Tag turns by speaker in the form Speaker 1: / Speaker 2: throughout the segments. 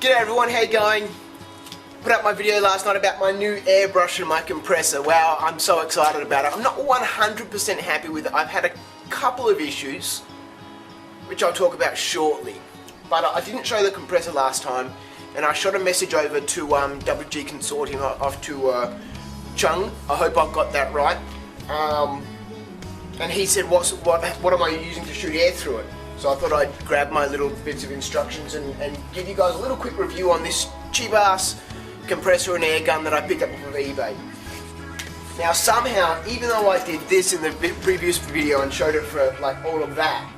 Speaker 1: G'day everyone, how you going? Put up my video last night about my new airbrush and my compressor. Wow, I'm so excited about it. I'm not 100% happy with it. I've had a couple of issues, which I'll talk about shortly. But I didn't show the compressor last time, and I shot a message over to WG Consortium off to Chung. I hope I've got that right. And he said, what am I using to shoot air through it? So I thought I'd grab my little bits of instructions and give you guys a little quick review on this cheap ass compressor and air gun that I picked up off of eBay. Now somehow, even though I did this in the previous video and showed it for like all of that,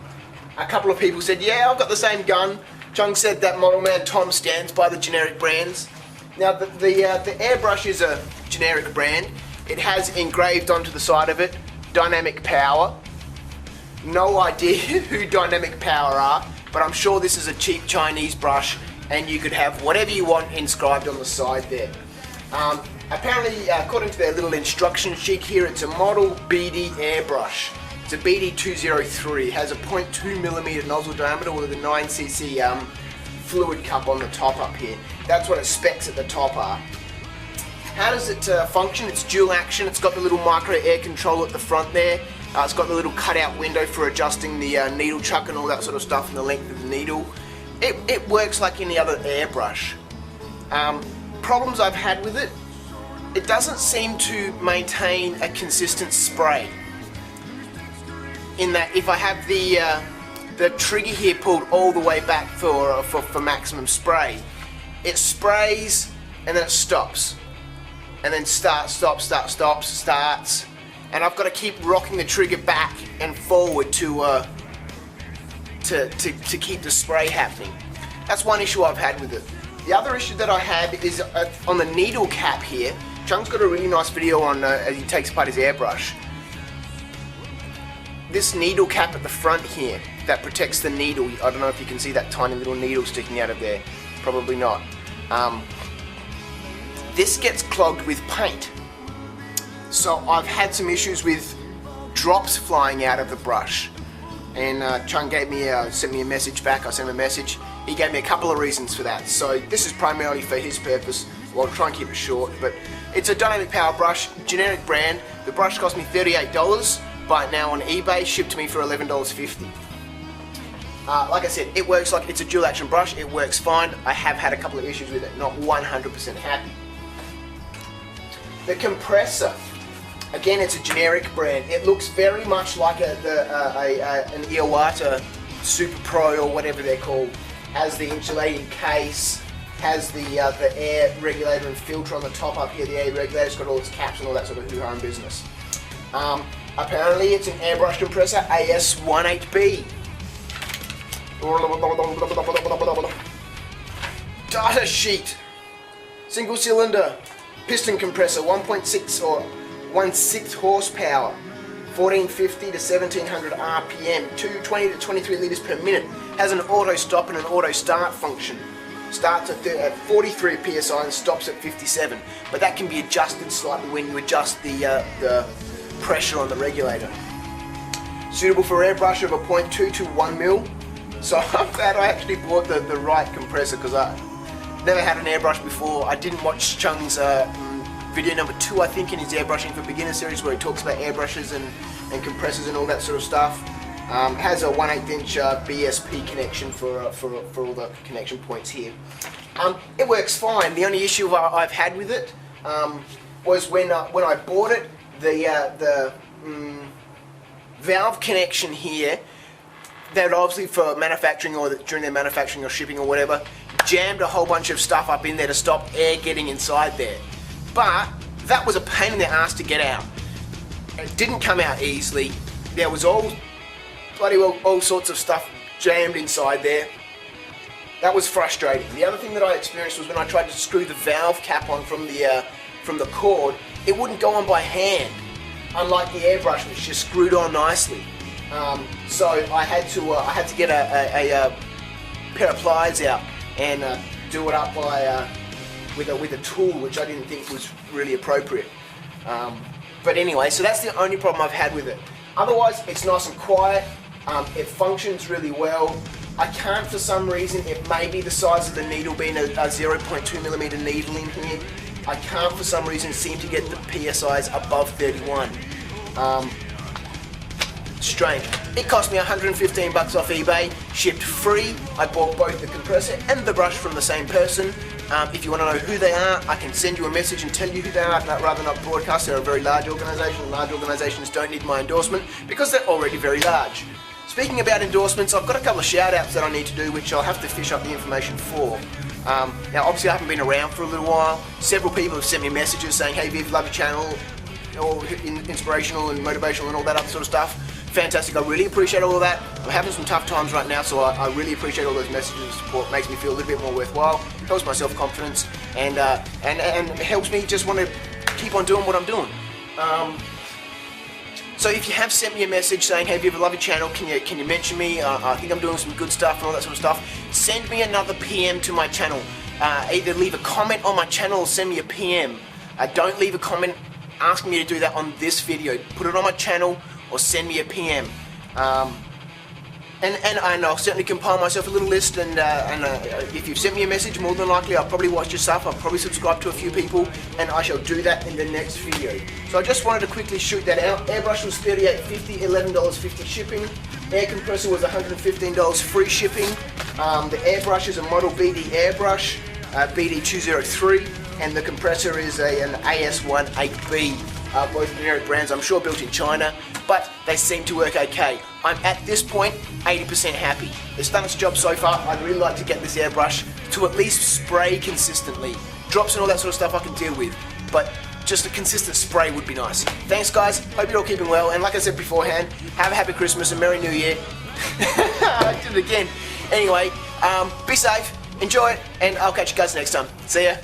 Speaker 1: a couple of people said, yeah, I've got the same gun. Chung said that model man Tom stands by the generic brands. Now the airbrush is a generic brand. It has engraved onto the side of it, Dynamic Power. No idea who Dynamic Power are, but I'm sure this is a cheap Chinese brush and you could have whatever you want inscribed on the side there. Apparently, according to their little instruction sheet here, it's a model BD airbrush. It's a BD203. It has a 0.2mm nozzle diameter with a 9cc fluid cup on the top up here. That's what its specs at the top are. How does it function? It's dual action. It's got the little micro air control at the front there. It's got the little cutout window for adjusting the needle chuck and all that sort of stuff and the length of the needle. It works like any other airbrush. Problems I've had with it, it doesn't seem to maintain a consistent spray. In that if I have the trigger here pulled all the way back for maximum spray, it sprays and then it stops. And then starts, stops, starts. And I've got to keep rocking the trigger back and forward to keep the spray happening. That's one issue I've had with it. The other issue that I had is on the needle cap here. Chung's got a really nice video on as he takes apart his airbrush. This needle cap at the front here that protects the needle. I don't know if you can see that tiny little needle sticking out of there. Probably not. This gets clogged with paint. So I've had some issues with drops flying out of the brush, and Chung gave me sent me a message back. I sent him a message. He gave me a couple of reasons for that. So this is primarily for his purpose. Well, I'll try and keep it short, but it's a Dynamic Power brush, generic brand. The brush cost me $38. Buy it now on eBay, shipped to me for $11.50. Like I said, it works like it's a dual action brush. It works fine. I have had a couple of issues with it. Not 100% happy. The compressor. Again, it's a generic brand. It looks very much like an Iwata Super Pro or whatever they're called. Has the insulated case, has the air regulator and filter on the top up here. The air regulator's got all its caps and all that sort of hoo-ha business. Apparently, it's an airbrush compressor AS18B. Data sheet. Single cylinder piston compressor, 1.6 or 1/6 horsepower, 1450 to 1700 RPM, 20 to 23 litres per minute. Has an auto stop and an auto start function. Starts at 43 psi and stops at 57. But that can be adjusted slightly when you adjust the pressure on the regulator. Suitable for airbrush of a 0.2 to 1 mil. So I'm glad I actually bought the right compressor because I never had an airbrush before. I didn't watch Chung's video number 2, I think, in his Airbrushing for Beginner series, where he talks about airbrushes and compressors and all that sort of stuff. Has a 1/8 inch BSP connection for all the connection points here. It works fine. The only issue I've had with it was when I bought it, the valve connection here, that obviously for manufacturing or during their manufacturing or shipping or whatever, jammed a whole bunch of stuff up in there to stop air getting inside there. But that was a pain in the ass to get out. It didn't come out easily. There was all sorts of stuff jammed inside there. That was frustrating. The other thing that I experienced was when I tried to screw the valve cap on from the cord, it wouldn't go on by hand. Unlike the airbrush, which just screwed on nicely. So I had to get a pair of pliers out and do it up by with a tool, which I didn't think was really appropriate. But anyway, so that's the only problem I've had with it. Otherwise, it's nice and quiet. It functions really well. I can't for some reason, it may be the size of the needle being a 0.2mm needle in here. I can't for some reason seem to get the PSIs above 31. Strange. It cost me 115 bucks off eBay, shipped free. I bought both the compressor and the brush from the same person. If you want to know who they are, I can send you a message and tell you who they are, rather than not broadcast. They're a very large organisation. Large organisations don't need my endorsement because they're already very large. Speaking about endorsements, I've got a couple of shout outs that I need to do, which I'll have to fish up the information for. Now obviously I haven't been around for a little while. Several people have sent me messages saying, hey Viv, love your channel, all inspirational and motivational and all that other sort of stuff. Fantastic, I really appreciate all of that. I'm having some tough times right now, so I really appreciate all those messages of support. It makes me feel a little bit more worthwhile, helps my self-confidence, and helps me just want to keep on doing what I'm doing. So if you have sent me a message saying, hey Viv, I love your channel, can you mention me? I think I'm doing some good stuff and all that sort of stuff. Send me another PM to my channel. Either leave a comment on my channel or send me a PM. Don't leave a comment asking me to do that on this video. Put it on my channel or send me a PM. And I'll certainly compile myself a little list, and if you've sent me a message, more than likely I'll probably watch your stuff, I'll probably subscribe to a few people, and I shall do that in the next video. So I just wanted to quickly shoot that out. Airbrush was $38.50, $11.50 shipping. Air compressor was $115 free shipping. The airbrush is a model BD airbrush, BD203, and the compressor is an AS1 8B. Both generic brands, I'm sure built in China, but they seem to work okay. I'm at this point 80% happy. It's done its job so far. I'd really like to get this airbrush to at least spray consistently. Drops and all that sort of stuff I can deal with, but just a consistent spray would be nice. Thanks guys, hope you're all keeping well, and like I said beforehand, have a happy Christmas and Merry New Year. I did it again. Anyway, be safe, enjoy it, and I'll catch you guys next time. See ya.